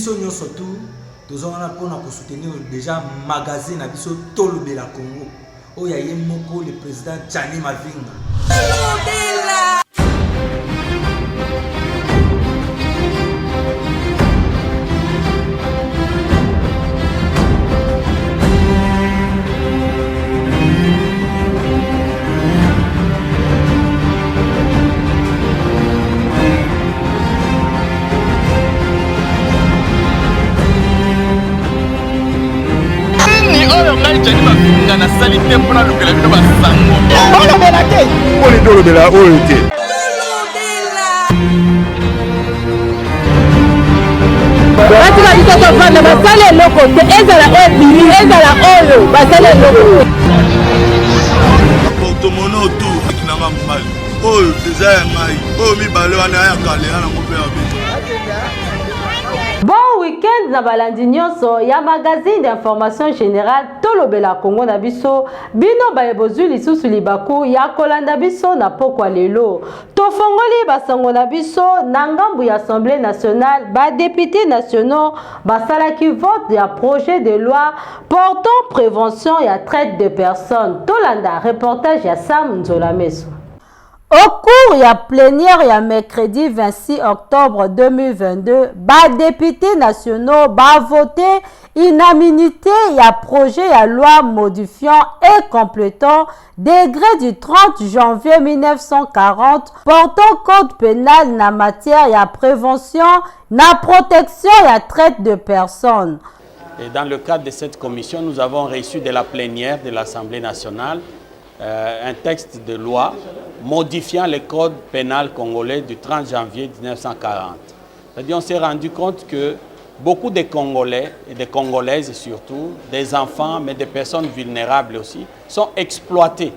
Surtout, nous avons soutenir déjà magazine à Bisso Tolobela Congo. Oh, il y a le président Tchani Mavinga. Bon week-end na balandi nyonso ya magazine d'information générale Tolobela Congo na biso bino bayebozu lisusu libaku ya kolanda biso na pokwa lelo tofongoli basango na biso na ngambu ya Assemblée nationale ba députés nationaux basalaki vote ya projet de loi portant prévention ya traite de personnes. Tolanda reportage ya Sam Nzolameso. Au cours de la plénière ya mercredi 26 octobre 2022, les députés nationaux ont voté unanimité ya projet ya loi modifiant et complétant décret du 30 janvier 1940 portant code pénal na matière ya prévention na protection ya traite de personnes. Et dans le cadre de cette commission, nous avons reçu de la plénière de l'Assemblée nationale un texte de loi modifiant le code pénal congolais du 30 janvier 1940. C'est-à-dire on s'est rendu compte que beaucoup de Congolais et de Congolaises surtout, des enfants mais des personnes vulnérables aussi, sont exploités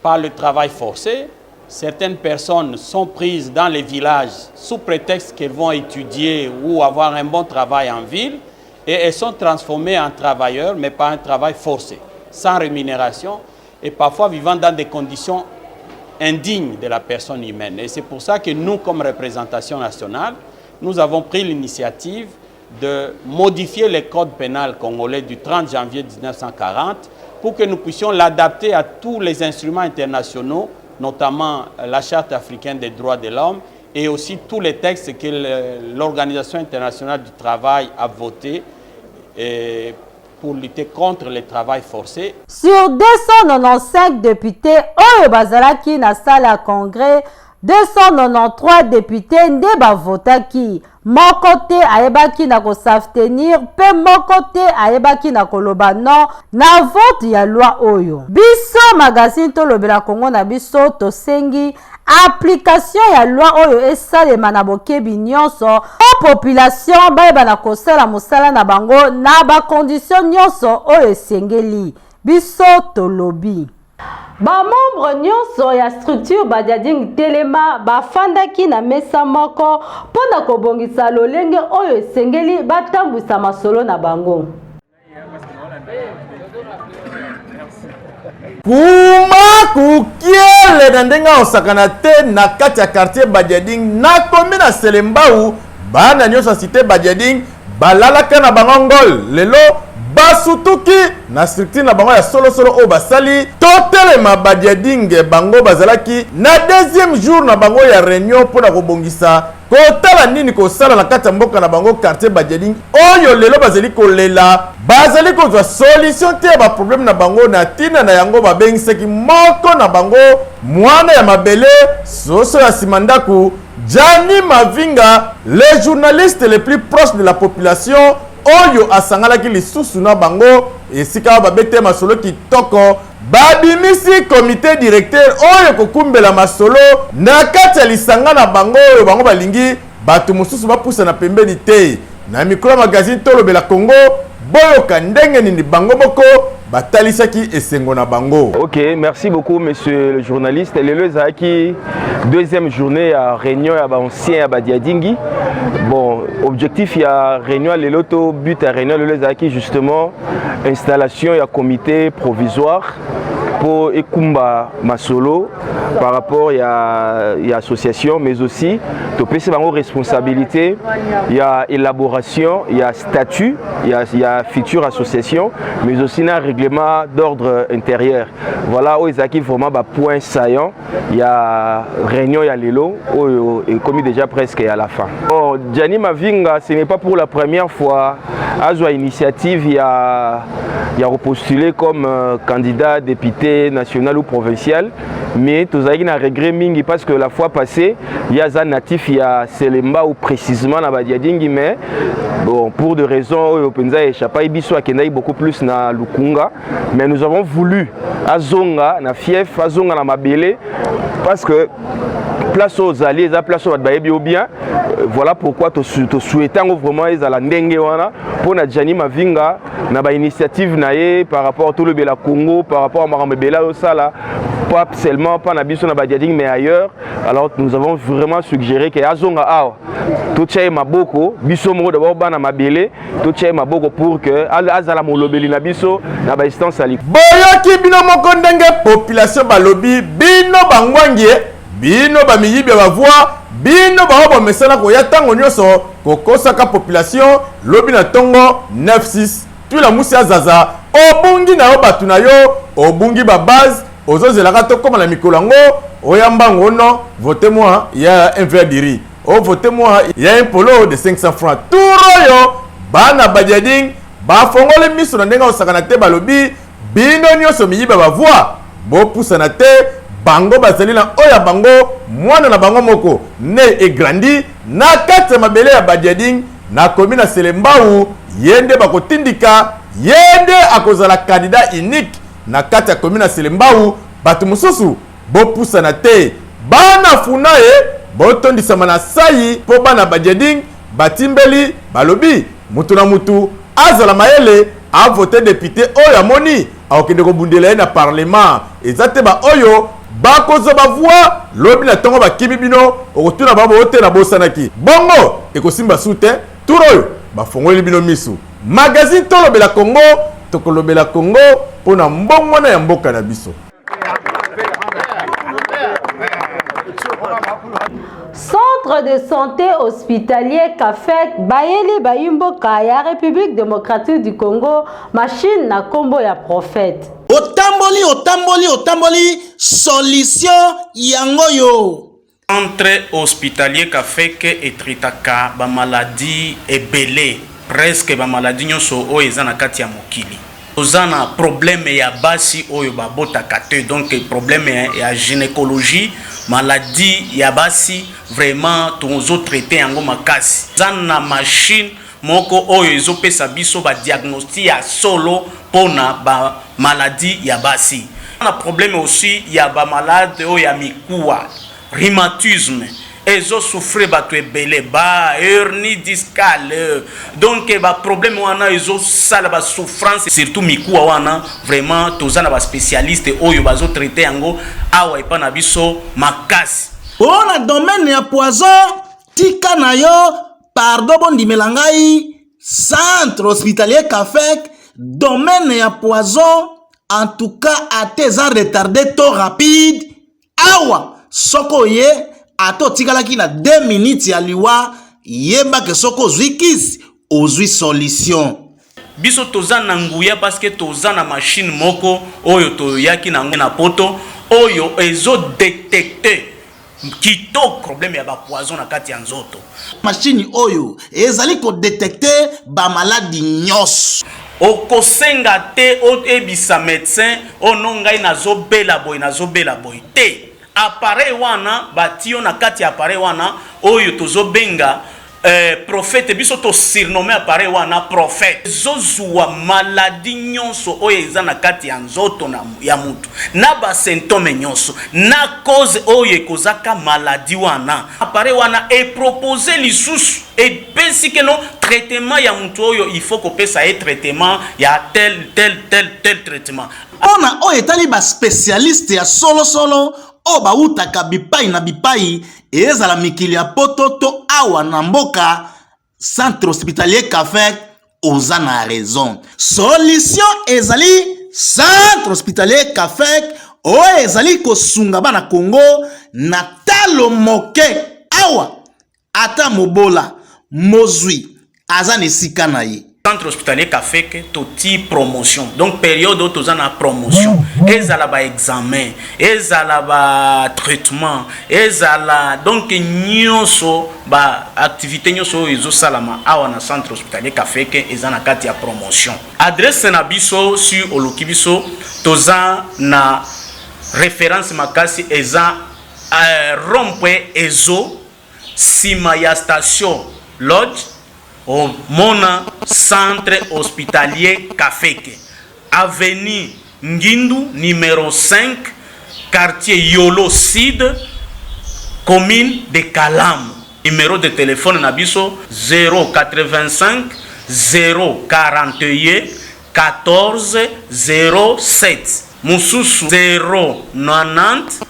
par le travail forcé. Certaines personnes sont prises dans les villages sous prétexte qu'elles vont étudier ou avoir un bon travail en ville et elles sont transformées en travailleurs mais par un travail forcé, sans rémunération et parfois vivant dans des conditions indignes de la personne humaine. Et c'est pour ça que nous, comme représentation nationale, nous avons pris l'initiative de modifier le code pénal congolais du 30 janvier 1940 pour que nous puissions l'adapter à tous les instruments internationaux, notamment la Charte africaine des droits de l'homme et aussi tous les textes que l'Organisation internationale du travail a votés pour lutter contre le travail forcé. Sur 295 députés, oyo bazalaki na salle à congrès, 293 députés nde bavotaki. Moko te ayebaki na ko s'abstenir, pe moko te ayebaki na koloba non na vote ya loi oyo. Biso magazine Tolobela Congo na biso tosengi application ya loi oyo esalema na bokebi nyonso o population bayeba na kosala mosala na bango na ba condition nyonso oyo esengeli. Biso tolobi ba membre nyonso ya structure Badiading Telema bafandaki na mesa moko pona kobongisa lolenge oyo esengeli batambwisa masolo na bango. Kuma kukiele na ndenga osakana te na kati ya quartier Badiading na commune na Selembao bana nyonso cité Badiading balalaka na bangongol lelo basutuki na structure na bango ya solo o basali totelema Badiading bango bazalaki na deuxième jour na bango ya réunion pour na kobongisa kotala nini kosala na kati ya mboka na bango quartier Badiading oyo lelo bazali kolela bazali kozwa solution te ba problème na bango na tina na yango babengisaki moko na bango mwana ya mabele soso ya simandaku Tchani Mavinga, les journalistes les plus proches de la population oyo asangalaki lisusu na bango esika babete masolo kitoko babimisi comité directeur oyo kokumbela masolo na kati ya lisanga na bango oyo bango balingi bato mosusu bapusa na pembeni te na micro magazine Tolobela Congo boyoka ndenge nini bango boko batalisaki esengo na bango. Ok, merci beaucoup monsieur le journaliste. Le Zaki, deuxième journée à réunion à ancien à Badiadingi. Bon, objectif il y a réunion à l'auto but à réunion le Zaki justement installation et comité provisoire pour Ekumba Masolo par rapport à l'association, mais aussi de passer par responsabilité, il y a élaboration, il y a statut, il y a future association, mais aussi un règlement d'ordre intérieur. Voilà où ils ont vraiment un point saillant. Il y a réunion, il y a l'élo, et comme déjà presque à la fin. Bon, Gianni Mavinga, ce n'est pas pour la première fois. À une initiative, il y a repostulé comme candidat député national ou provincial, mais tout ça il a regret mingi parce que la fois passée, il y a un natif, il y a Selemba ou précisément na Badiadingi, mais bon, pour des raisons, Openza et Chapa Ibiso a beaucoup plus na Lukunga, mais nous avons voulu à Zonga, na Fief, à Zonga na Mabele, parce que place aux alliés, la place aux Baébi ou bien, voilà pourquoi tu souhaitant vraiment ils à la Ndenge wana pour na Gianni Mavinga na ba initiative naé par rapport à tout le Bela Congo, par rapport à Marambe Bela Osala, pas seulement pas na biso na Badiading mais ailleurs. Alors nous avons vraiment suggéré que Azonga a tout chez Maboko, biso mo d'abord bana Mabele, tout chez Maboko pour que azala molobeli na biso na ba instance ali. Boyoki bino moko ndenge population balobi bino bangwangie bino bamiyibe bavoi bino baobo mesala ko ya tango nyoso kokosaka population lobi na tongo 96 tu la musi azaza obungi na yo batu na yo obungi ba base ozozelaka to koma na mikolo ngo oyamba ngono votez moi il y a un verre de riz votez moi il y a un polo de 500 francs turo yo bana Badiading ba fongole miso na ndenga osakana te balobi bino nyoso miyibe bavoi bo pusana te bango bazali na oya bango mwana na bango moko ne et grandi na kati mabele ya Badiading na commune na Selembao yende bakotindika yende akozala candidat unique na kati ya commune na Selembao batu mususu bo pusana te bana funaye botondisama na sai po bana Badiading batimbeli balobi mutu na mutu azala mayele a voté député oyo amoni akokende kobundela na parlement ezate ba oyo bakozo bavoi lobi na tongo bakibi bino okotuna babo ote na bosanaki bongo ekosimba sute turoyo bafongoli bino misu magazine tolobela Congo tokolobela Congo pona mbongo na ya mboka na biso. Centre de santé hospitalier Kafek Bayeli Bayimboka ya République démocratique du Congo machine na kombo ya prophète. Otamboli solution yangoyo. Centre hospitalier Kafek etritaka ba maladie ebele presque ba maladie nyonso oyo eza na kati ya mokili. Ozana problème ya basi oyo babotaka te donc problème ya gynécologie maladie ya basi vraiment tozo traiter yango makasi. Zana machine moko oyo ezopesa biso ba diagnostic ya solo pona ba maladie ya basi. On a problème aussi ya ba malade oyo ya mikuwa rhumatisme ezo souffrir bato ebele ba hernie discale donc ba problème wana ezo sala ba souffrance surtout mikuwa wana vraiment tozana ba spécialiste oyo bazo traiter yango awa epa na biso makasi. Ona domaine ya poison tika na yo pardon bondi melangai centre hospitalier Kafek domaine ya poison en tout cas à tes ans retardé to rapide awa soko ye ato tikalaki na 2 minutes ya liwa yeba ke soko zwikis ozwi solution. Biso tozana nguya parce que tozana machine moko oyo toyaki na poto oyo ezo détecter kito problème ya ba poison na kati ya nzoto. Machine oyo ezali ko détecter ba maladie nyos. Okosenga te o ebisa médecin onongai nazobela boy te. Appareil wana batio na kati ya appareil wana oyo tozobenga prophète biso to surnommé appareil wana prophète zozuwa maladie nyonso oyo eza na kati ya nzoto na ya mutu na ba symptôme nyonso na cause oyo ekozaka maladie wana appareil wana e proposer lisusu et pensi que non traitement ya mutu oyo il faut ko pesa et traitement ya tel traitement ona oyo etali ba spécialiste ya solo o bautaka bipai na bipai ezala mikili ya pototo awa na mboka centre hospitalier Kafek oza na raison solution ezali centre hospitalier Kafek oyo ezali kosunga bana Congo na talo moke awa ata mobola mozwi aza nesika na ye. Centre hospitalier Kafek toti promotion. Donc période où tu as na promotion, ezala ba examen, ezala ba traitement, ezala donc nyonso ba activité nyonso ezo salama awa na centre hospitalier Kafek ezana kati ya promotion. Adresse na biso sur olokibiso toza na référence makasi eza rond-point ezo sima ya station lodge au Mona Centre Hospitalier Kafeke, avenue Ngindu, numéro 5, quartier Yolo Sud, commune de Kalam. Numéro de téléphone Nabiso 085 041 14 07. Moussousou 090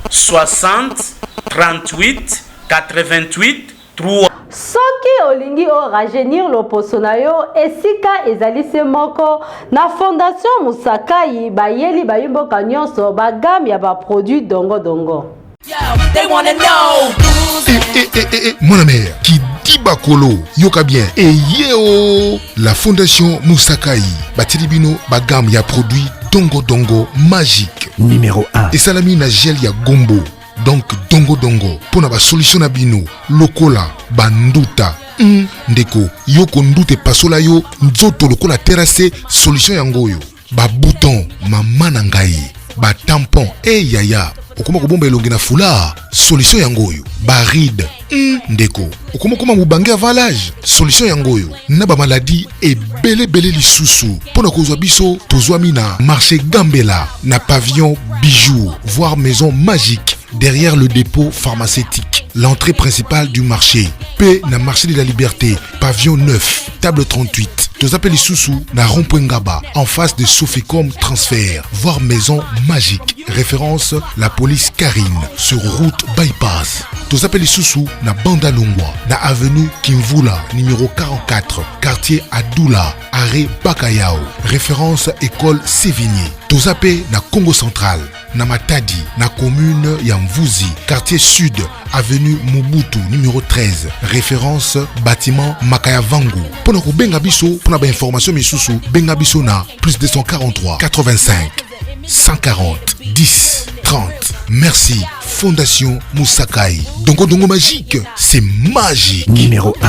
60 38 88 3. Soki olingi o rajeunir loposo na yo esika ezalisi moko na fondation Musakai bayeli bayimboka nyonso bagam ya ba produit dongo dongo. Mon ami, qui dit bakolo, yoka bien, et yeo, la fondation Musakai, batilibino bagam ya produit dongo dongo magique. Numéro 1. Et salami na gel ya gombo. Donc dongo dongo pona ba solution na bino lokola banduta ndeko yoko ndute pasola yo nzoto lokola terrasse solution yango yo ba bouton mama na ngai ba tampon yaya okoma kobomba elongi na fula solution yango yo ba ride ndeko okoma koma mubange avant l'âge solution yango yo na ba maladie ebele bele lisusu pona kozwa biso tozwa mina marché Gambela na pavillon bijoux voire maison magique derrière le dépôt pharmaceutique, l'entrée principale du marché. P na marché de la Liberté, pavillon 9, table 38. Tous appels Soussou na Rond-Point-Ngaba, en face de Sofecom Transfert, voire maison magique. Référence la police Karine sur route bypass. Tous appels Soussou na Bandalungwa, na avenue Kimvula, numéro 44, quartier Adoula, arrêt Bakayao. Référence école Sévigné. Tous appels na Congo Central. Na Matadi, na commune Yamvuzi, quartier sud, avenue Mobutu, numéro 13, référence bâtiment Makayavangu. Pour nous benga biso, pour nous information misusu, benga biso na plus 243 85 140 10 30. Merci, Fondation Musakai. Dongo dongo magique, c'est magique. Numéro 1.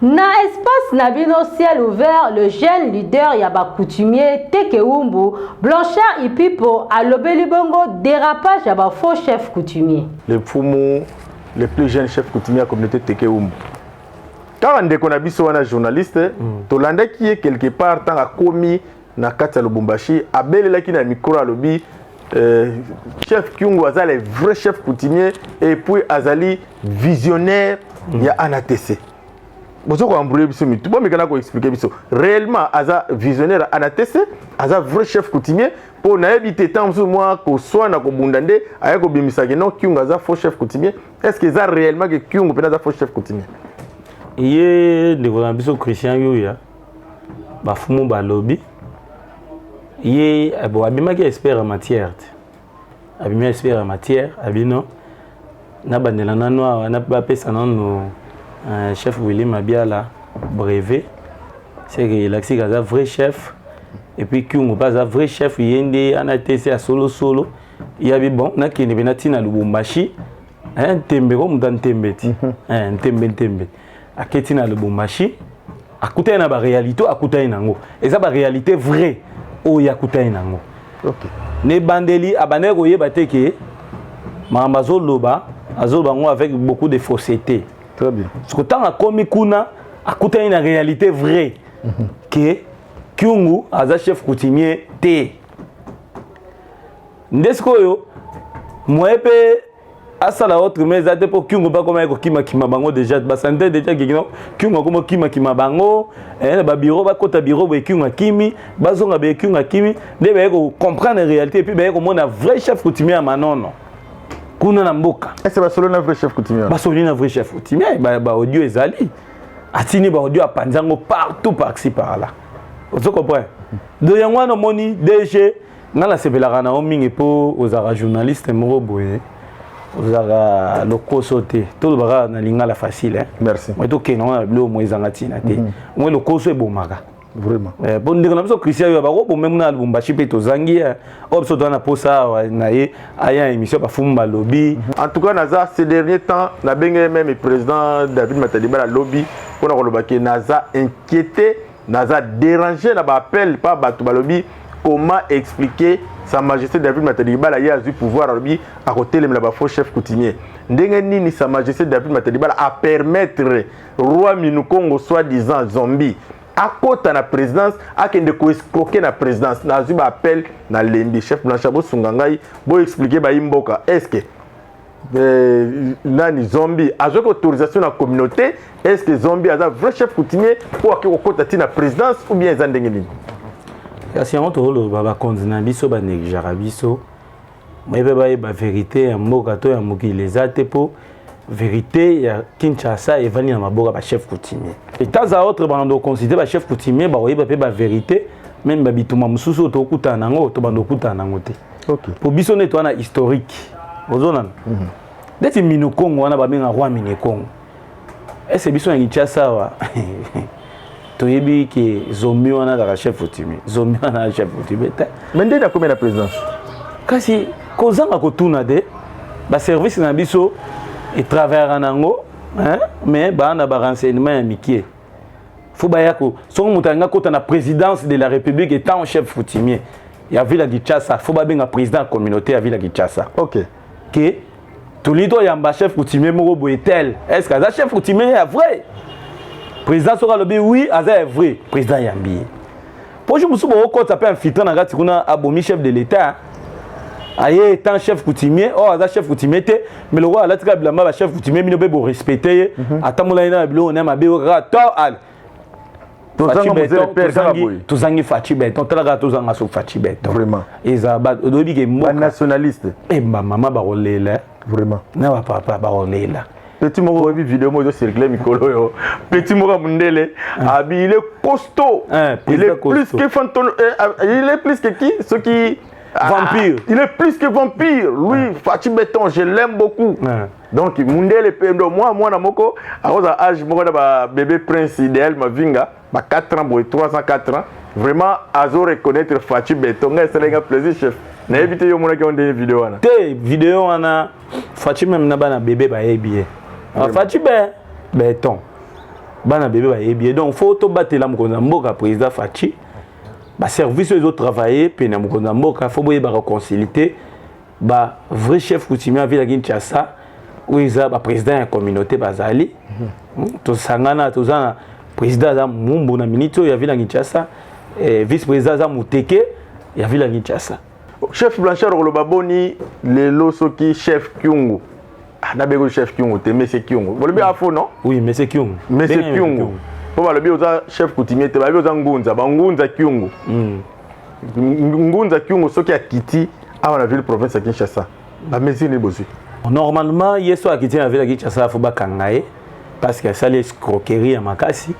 Na espace Nabino ciel ouvert, le jeune leader Yaba coutumier Tekeumbu, Blanchard Ipipo, a lobeli bongo dérapage Yaba faux chef coutumier. Le poumon, le plus jeune chef coutumier de la communauté Tekeumbu. Quand on a biso wana journaliste, Tolanda qui est quelque part tant a commis na kati Lubumbashi, abele qui na micro à lobby, chef Kyungu azali vrai chef coutumier et puis azali visionnaire ya ANATC. Bozo ko embrouiller biso mitu bon mekana ko expliquer biso réellement aza visionnaire ANATC aza vrai chef coutumier pour na éviter tant sur moi ko soit na ko bundande aya ko bimisa ke non Kyungu aza faux chef coutumier est-ce que ça réellement que Kyungu peut être faux chef coutumier ye de ko biso Christian yoya ba fumu ba lobby ye abo abima ki expert en matière abima expert en matière abino na bandela nano na ba pesa nano chef William Abiala brevet c'est que l'axi a vrai chef et puis Kyungu pas un vrai chef yende ANATC à solo il y a bon na kini benati na Lubumbashi un tembe comme dans tembeti un tembe aketi na Lubumbashi akuta na ba réalité akuta nango et ça ba réalité vrai o yakuta nango OK ne bandeli abane ko yeba teke mambazo loba azobango avec beaucoup de fausseté. Très bien. Parce que tant que Komikuna a coûté une réalité vraie que Kyungu a chef coutumier T. Ndesko yo moi pe asala autre mais ça pour Kyungu pas comme kima bango déjà ba santé déjà Kyungu comme kima bango et ba bureau ba kota bureau ba Kyungu kimi bazonga ba Kyungu kimi de ba ko comprendre la réalité puis ba ko mona vrai chef coutumier à manono. kuna na mboka. Est-ce que c'est un vrai chef coutumier? Basoli na vrai chef coutumier, ba audio ezali. Atini ba audio apanzango partout par-ci par-là. Vous comprenez? De yango na moni DG ngala sebelaka na omingi po ozara journaliste moko boye. Ozara lokoso te. Tout baka na lingala facile hein. Merci. Moi to kena na bilo mo ezanga tina te. Moi lokoso ebomaka. Vraiment. Bon ndeko na biso Christian yo ba ko même na Lubumbashi pe to zangi opso to na posa na ye aya émission ba fumba lobby. En tout cas naza ces derniers temps na bengé même le président David Matadiba la lobby pour na lobaki naza inquiété, naza dérangé na ba appel pas ba to ba lobby comment expliquer sa majesté David Matadiba la ya du pouvoir lobby à côté le ba faux chef coutumier. Ndenge nini sa majesté David Matadiba a permettre roi Minukongo soi-disant zombie à côté la présidence à qui ne escroquer la présidence na zuba appel na lembi chef Blanchard bo sungangai bo expliquer ba imboka est-ce que nani zombie a joué autorisation la communauté est-ce que zombie a un vrai chef coutumier pour que côté la présidence ou bien zandenge nini kasi on to lo baba konzina biso ba negligera biso mais ba vérité ya mboka to ya mokili ezate po vérité ya Kinshasa evani na maboka ba chef coutumier et tas à autre bando considérer ba chef coutumier ba oyeba pe ba vérité même ba bituma mususu to kuta nango to bando kuta nango te. OK pour biso ne to na historique ozona deti Minukongo wana ba benga roi Minukongo est-ce biso ya Kinshasa wa to yebi ke zombie wana da chef coutumier zombie wana chef coutumier mais ndé na combien la présidence kasi kozanga ko tuna de ba service na biso et travers anango hein mais ba na ba renseignement ya mikie faut ba yako songo mutanga kota na présidence de la République étant chef coutumier ya ville de Kinshasa faut ba benga président communauté ya ville de Kinshasa. OK que tout lido yamba chef coutumier moko boetel est-ce que ça chef coutumier est vrai président sera lobby oui aza est vrai président yambi pour je musu bo ko taper infiltrant na gati kuna abomi chef de l'état aye étant chef coutumier oh aza chef coutumier te mais le roi la tika bilamba ba chef coutumier mino be bo respecter atamula ina bilo na mabe ka to al tozangi Fachi Beton tala tozanga so Fachi Beton vraiment ezaba odobi ke mo nationaliste et maman ba rolela vraiment na ba papa ba rolela petit moko bi vidéo mo circuler mikolo yo petit moko mundele abi il est costaud il est plus que fantôme il est plus que qui ce qui vampire. Il est plus que vampire. Lui, Fachi Beton, je l'aime beaucoup. Donc, Mundele Pendo, moi, Namoko, à cause de l'âge, moi, bébé prince idéal, ma vinga, 4 ans, 304 ans. Vraiment, Azo reconnaître Fachi Beton, c'est un plaisir, chef. N'a évité yo mona qui ont des vidéos. Des vidéos, on a Fachi même n'a pas bébé, bah, bien. Fachi Beton, bah, bébé, bah, bien. Donc, faut tout battre là, mon président Fachi. Ba service les autres travailler pe na mukonza mboka faut boye ba réconcilier ba vrai chef coutumier ville Kinshasa où ils a ba président ya communauté bazali to sangana to zana président za mumbu na minito ya ville Kinshasa et vice président za muteke ya ville Kinshasa chef Blanchard Rolobaboni le losoki chef Kyungu na bego chef Kyungu te monsieur Kyungu bolbi afo non oui monsieur Kyungu monsieur Kyungu pour le bio chef coutumier te ba bio za ngunza ba ngunza Kyungu ngunza Kyungu soki a kiti à la ville province de Kinshasa ba mesure ni bosu normalement yeso a kiti na ville de Kinshasa faut ba kangaye parce que ça les escroquerie à makasi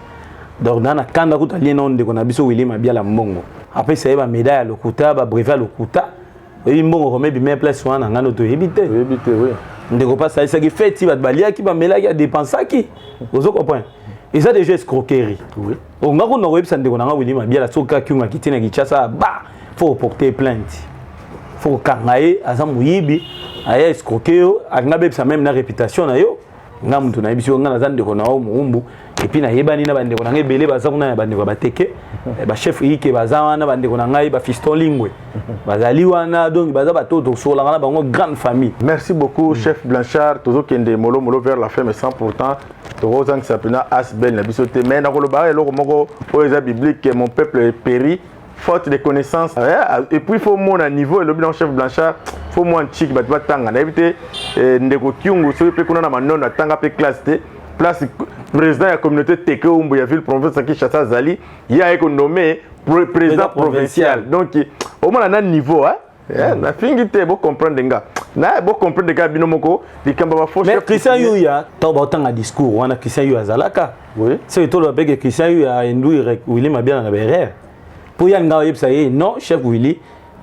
donc dans la kanda kuta lieno ndeko na biso William Abiala Mbongo après ça ba médaille lokuta ba brevet lokuta et mbongo remet bi même place wana ngano to éviter oui ndeko pas ça qui fait ti ba balia ki ba melaki a dépenser qui vous comprenez. Et ça déjà escroquerie. Oui. On a qu'on aurait besoin de qu'on a William Abiala soka qui on a quitté na Kinshasa bah faut porter plainte. Faut kangaye azamuyibi aya escroquer a ngabe ça même na réputation na yo. Ngamuntu na biso ngana zande ko na o muumbu et puis na yebani na bande ko na ngebele baza kuna bande ko bateke ba chef yike baza wana bande ko na ngai ba fiston lingwe bazali wana donc baza batoto sola ngana bango grande famille. Merci beaucoup chef Blanchard toujours kende molo vers la fin mais sans pourtant Torozang sapena asbel na biso te mais na ko lo ba eloko moko o eza biblique mon peuple périt faute de connaissances et puis faut mon niveau et le bilan chef Blanchard faut moi chic bat tanga na éviter ndeko Kyungu so pe kuna na manona tanga pe classe te place président de la communauté teke umbu ya ville province de Kinshasa zali il a été nommé président provincial donc au moins on a un niveau hein na fingi te bo comprendre nga na bo comprendre que bino moko likamba ba faux chef. Mais Christian Yuya to ba tanga discours wana Christian Yuya zalaka. Oui. C'est to le bege Christian Yuya ndui Willy Mabia na berere. Pour ya nga yebsa ye non chef Willy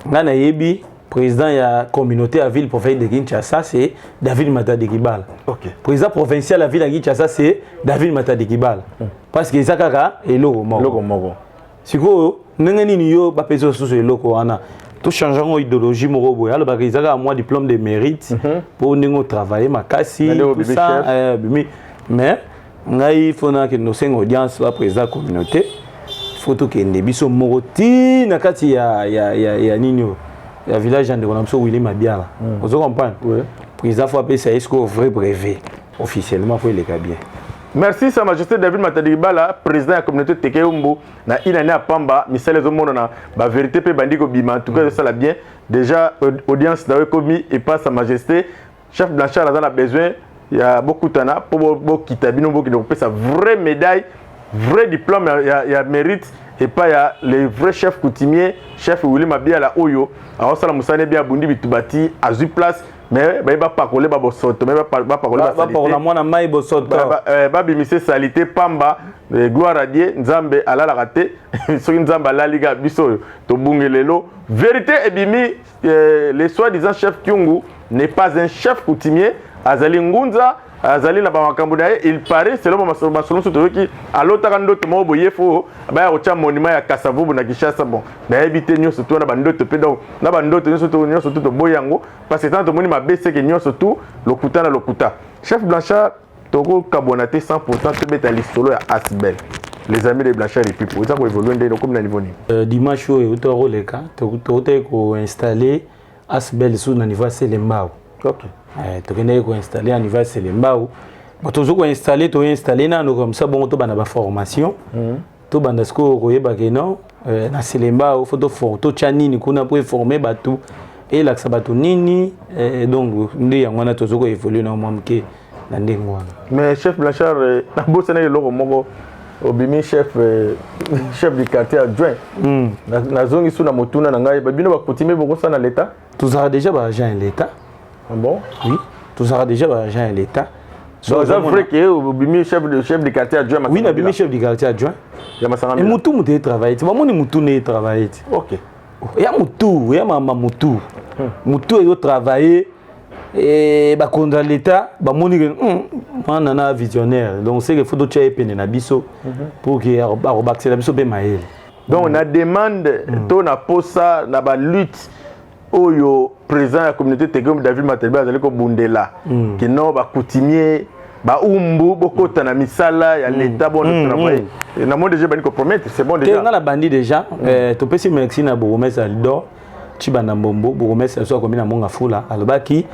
ngana yebi président ya communauté à ville provinciale de Kinshasa c'est David Matadi Kibala. OK. Président provincial à ville de Kinshasa c'est David Matadi Kibala. Parce que zakaka eloko moko. Siko ndenge nini yo ba peso so eloko wana. Tout changeant idéologie moko boy. Alors ba izaka moi diplôme de mérite pour ningo travailler makasi tout ça mais ngai fona que nos 5 audience la président communauté photo que ndebiso moko ti na kati ya nini le village de Ronamso Willy Mabia là. Vous comprenez? Oui. Président faut appeler ça est-ce qu'on vrai brevet officiellement pour les bien. Merci Sa Majesté David Matadi Kibala, président de la communauté Tekeumbu na inane à Pamba, misale zo monona ba vérité pe bandiko bima en tout cas ça l'a bien. Déjà audience d'avoir commis et pas Sa Majesté chef Blanchard a besoin il y a beaucoup tana pour kitabino beaucoup de sa vraie médaille, vrai diplôme il y a mérite. Et pas il y a les vrais chefs coutumiers, chef Willy Mabia la Oyo, alors ça la Moussane bien Bundi Bitubati à 10 places, mais bah pas coller bah bossoto, mais pas coller bah salité. Pas moi na mai bossoto. Bah bimisé salité Pamba, gloire à Dieu, Nzambe ala la raté, sur Nzambe la liga biso to bungelelo. Vérité et bimi les soi-disant chef Kyungu n'est pas un chef coutumier, Azali Ngunza. Azali na bamakambo naye il paraît selon ma solution to qui à l'autre ndoto mo boye fo ba ya monument ya Kasavubu na Kinshasa bon ba éviter nyo surtout na bandoto pe donc na bandoto nyo surtout to boyango parce que tant to moni mabese ke nyo surtout lokuta na lokuta chef Blanchard toko kabonaté 100% te beta lisolo ya Asbel les amis de Blanchard et puis pour ça pour évoluer ndé comme na niveau ni dimanche o to le cas to ko installer Asbel sous na niveau Selembao. OK. Tu ko installer à niveau Selembao. Bon tu ko installer na comme ça bon to bana ba formation. To banda sko ko yeba ke non na Selembao photo photo chanini kuna pour former batu et la sabatu nini donc ndi yango na to ko évoluer na mwamke na ndengo wana. Mais chef Blanchard na bossa na loko moko obimi chef du quartier adjoint. Na zongi sous na motuna na ngai ba bino ba continuer beaucoup ça na l'état. Tout ça déjà ba agent l'état. Ah bon? Oui, tout ça déjà agent l'État. Donc c'est vrai que Obimi chef de quartier adjoint. Oui, Obimi chef du quartier adjoint. Et Moutou Mouté travaille. C'est pas mon Moutou né travaille. OK. Il y a Moutou, il y a maman Moutou. Moutou il travailler et ba contre l'État, ba moni on a visionnaire. Donc c'est que faut d'autres peine na biso pour que arobaxer la biso be maël. Donc on a demande to na posa na ba lutte oyo président de la communauté Tegom David Matadi azali ko bundela que non ba coutumier ba umbu bokota na misala ya l'état bon travail na monde déjà bani ko promettre c'est bon déjà on a bandi déjà to pesi merci na Bourgmestre Aldo Chibana Mbombo Bourgmestre so ko mina monga fula alobaki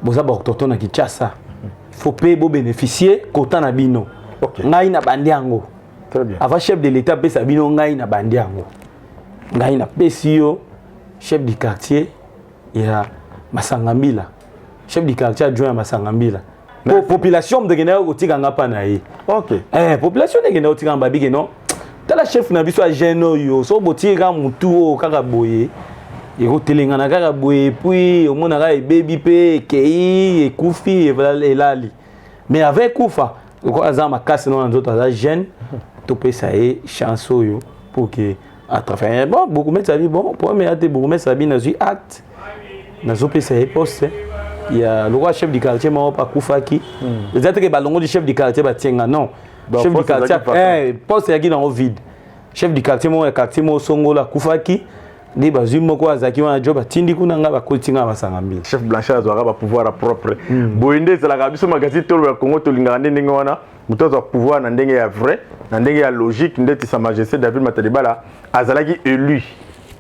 boza ba toto na Kinshasa faut payer bo bénéficier kota na bino ngai na bandi yango très bien avant chef de l'état pesa bino ngai na bandi yango ngai na pesio chef du quartier il y a Masangambila chef du quartier adjoint à Masangambila population de gena otika ngapa na yi OK population de gena otika mbabi ke non tala chef na biso a geno yo so botika mutu o kaka boye e ko telenga na kaka boye puis au mona ka baby pe kei e kufi e lali mais avec kufa ko azama kasse non nzoto za jeune to pesa e chance yo pour que à travers bon beaucoup mettre ça bon pour mais ate beaucoup mettre ça bien dans acte na zo pesa e poste il y a le roi chef du quartier m'a pas Koufaki les autres que balongo du chef du quartier ba tienga non chef du quartier poste yaki dans vide chef du quartier mo quartier mo songola Koufaki ndi bazumo ko azaki wana job atindi kuna nga bakotinga basangambila chef Blanchard azwaka ba pouvoir propre boinde za la biso magazine tolo ya Congo to lingana ndenge wana mutozo wa pouvoir na ndenge ya vrai na ndenge ya logique ndeti Sa Majesté David Matadi Kibala azalaki élu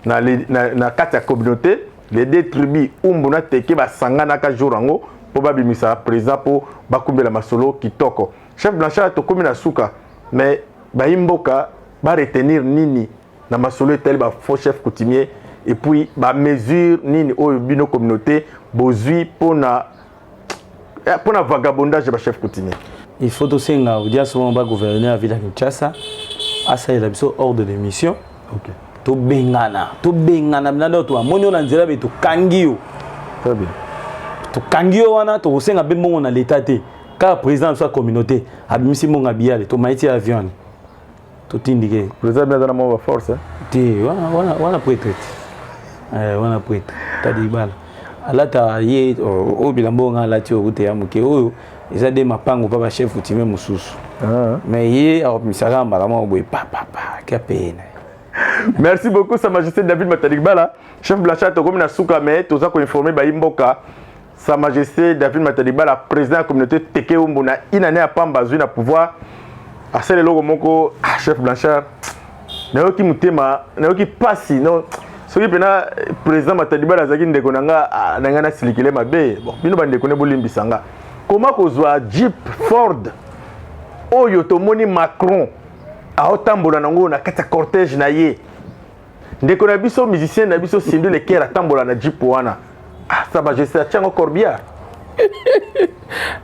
na kati ya communauté les deux tribus umbuna teke basangana ka jorango po babimisa président po bakumbela masolo kitoko chef Blanchard to komi na suka mais baimboka ba retenir nini na masolo tel ba faux chef coutumier et puis ba mesure nini o bino communauté bozui pona vagabondage ba chef coutumier il faut aussi nga audience mo ba gouverneur ville de Kinshasa asa ila biso ordre de mission OK to bengana binando to amoni na nzela beto kangio très bien tokangi yo wana tokosenga mpe mbongo na l'état te kaka président so ya communauté abimisi mbongo ya biyale tomaiti avion totindike président bien dans ma force te wana prêtre wana prêtre tadi bala alata ye o bilambo nga alati okute ya moke oyo eza de mapango pa ba chef coutumier mosusu mais ye akomisaka mbala moko boye papapa kapena. Merci beaucoup Sa Majesté David Matalik Bala chef Blanchard tokomi na suka mais toza ko informer ba imboka Sa Majesté David Matalik Bala président de la communauté Teke Umbu na inane ya pamba zui na pouvoir asele logo moko chef Blanchard na yoki mutema na yoki pasi non soki pena président Matalik Bala zaki ndeko nanga na silikile mabe bon bino ba ndeko ne bolimbisanga comment kozwa Jeep Ford oyo tomoni Macron aotambola nango na kati ya cortège na ye ndeko na biso musicien na biso Sindu le Kera tambola na Jeep wana Sa Majesté Chango Corbillard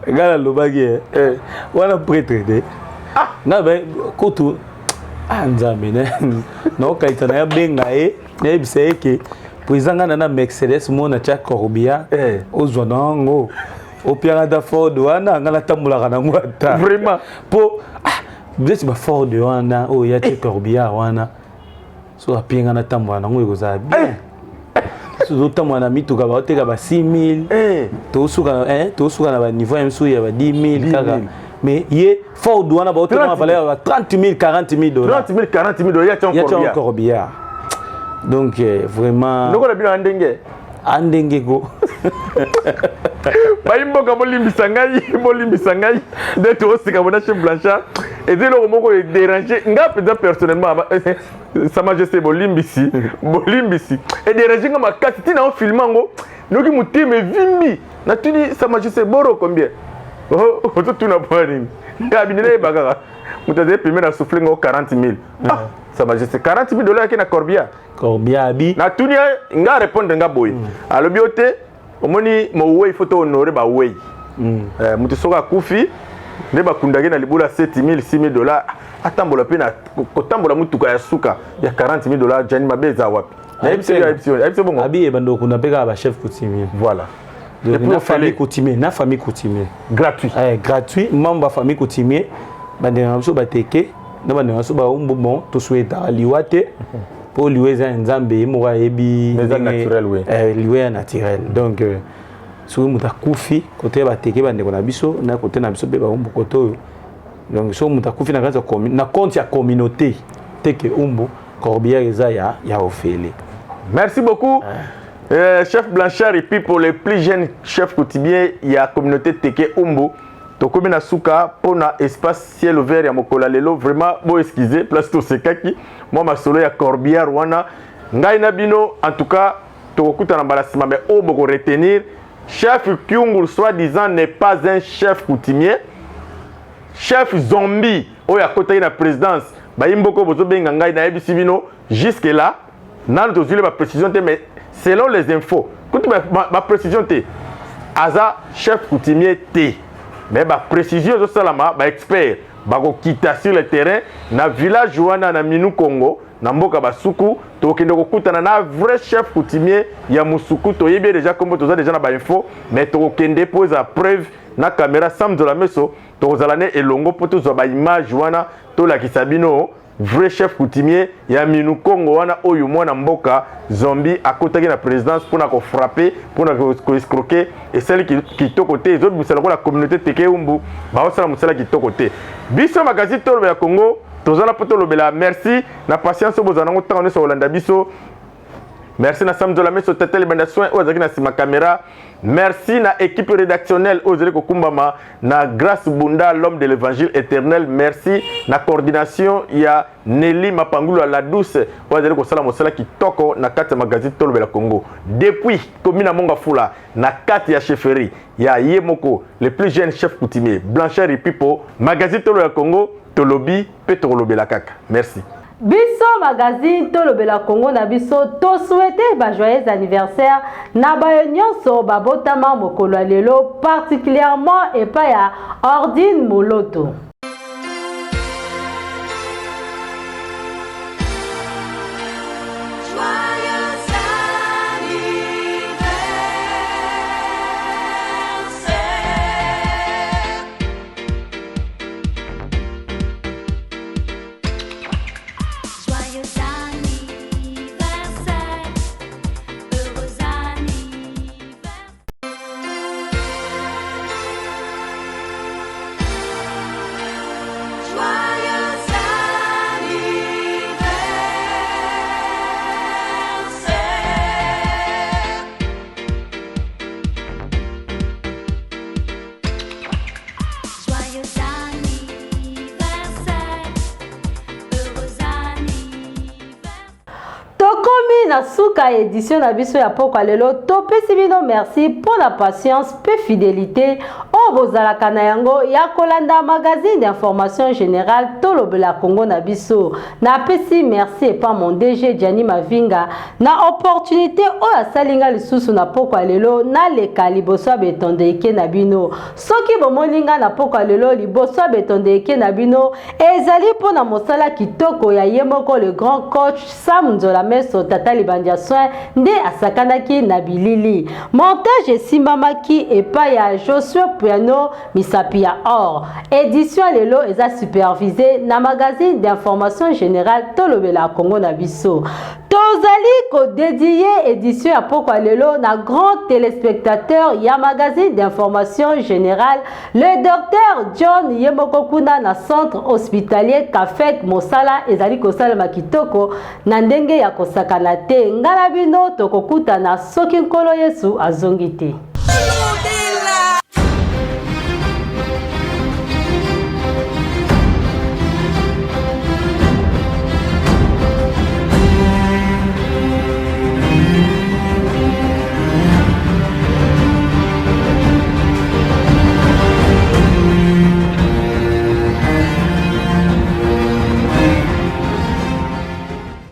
gala lobaki wana prêtre de na ba kotu nzambe na okaita na ya benga na yebisa eke président na Mercedes mona cha Corbillard ozwa nango opianga da Ford wana ngala tambolaka nango ata vraiment po besi ba Ford wana o ya te Corbillard wana so apianga na tambola nango ekozala bien so tambola na mituka ba oteka ba 6000 to suka na ba niveau msu ya ba 10000 kaka mais ye Ford wana ba oteka na valeur ba 30000 40000 dollars 30000 40000 dollars ya Corbillard Corbillard donc vraiment ndoko na bino andenge go bayimboka bolimbisa ngai nde tosika bona chef Blanchard ezi eloko moko edérange nga mpenza personnellement Sa Majesté bolimbisi edérange nga makasi ntina ofilme yango noki motema evimbi natuni Sa Majesté boro combien ototuna mpo nini nga binela yeba kaka moto azali peme na souffle ngo 40000 Sa Majesté 40000 dollars yake na Corbillard bi natuni nga répondre nga boye alobi o te omoni mowei faut honorer ba wei mutu soka kufi nde bakundaki na libula 7000 6000 dollars atambola pe na kotambola mutuka ya suka ya 40000 dollars jani mabeza wapi na ebisi bongo abi ebando kuna peka ba chef coutumier voilà na famille coutumier gratuit membre famille coutumier bandena so bateke na bandena so ba umbo bon to souhaita liwate pour lui nzambe moko yebi liwe naturel donc soki moto akufi kote bateke bandeko na biso na kote na biso mpe baumbu kote oyo donc soki moto akufi na compte ya communauté Teke Umbu Corbillard eza ya ofele. Merci beaucoup chef Blanchard et puis pour les plus jeunes chefs coutumiers il y a communauté Teke Umbu tokomi na suka pona espace ciel ouvert ya mokola lelo vraiment bo excuser place to sekaki moi masolo ya Corbillard wana ngai na bino en tout cas tokokuta na balasima mais o boko retenir chef Kyungul soi-disant n'est pas un chef coutumier chef zombie oya kota na présidence ba imboko bozo benga ngai na yebisi bino jusque là nan to zule ba précision te mais selon les infos kuti ba précision te aza chef coutumier te mais ba précision zo salama ba expert ba ko kita sur le terrain na village wana na Minu Congo na mboka basuku to kende ko kutana na vrai chef coutumier ya musuku to yebi déjà comme to za déjà na ba info mais to kende pose à preuve na caméra samzo la meso to zalane elongo poto zo ba image wana to la kisabino vrai chef coutumier ya Minu Congo wana oyo mwana mboka zombie akotaki na présidence pour na ko frapper pour na ko escroquer et celle qui to côté les autres musala ko la communauté Teke Umbu ba osala musala qui to côté biso magazine to ya Congo tozala poto lobela merci na patience bozana ngo tango so Holanda biso merci na samzo la meso tetel banda soin ozaki na sima caméra merci na équipe rédactionnelle ozeli kokumbama na Grâce Bunda l'homme de l'évangile éternel merci na coordination ya Nelly Mapangulu la douce ozeli ko sala mosala kitoko na kati ya magazine to lobela Congo depuis komina monga fula na kati ya chefferie ya Yemoko le plus jeune chef coutumier Blanchard et Pipo magazine to lobela Congo tolobi pe to lobela kaka merci. Biso magazine Tolobela Congo na biso to souhaiter ba joyeux anniversaire na ba nyonso ba botama mokolo lelo particulièrement et pa ya Ordine Moloto. na suka édition na biso ya pokwa lelo topesi bino merci pour la patience pe fidélité o bozalaka na yango ya kolanda magazine d'information générale Tolobela Congo na biso. Na pesi merci pa mon DG Gianni Mavinga na opportunité o asalinga lisusu na pokwa lelo na leka liboso betonde eke na bino. Soki bomolinga na pokwa lelo liboso betonde eke na bino ezali po na mosala kitoko ya yemoko le grand coach Sam Nzola Meso tata libandia soin nde asakanaki na bilili. Montage esimbamaki epa ya Josué Piano misapi ya or. Édition lelo eza supervisé na magazine d'information générale Tolobela Congo na biso. Tozali ko dédié édition ya pokwa lelo na grand téléspectateur ya magazine d'information générale le docteur John Yemoko Kuna na centre hospitalier Kafek Mosala ezali kosala makitoko na ndenge ya kosakana te ngala bino tokokutana soki nkolo Yesu azongi te.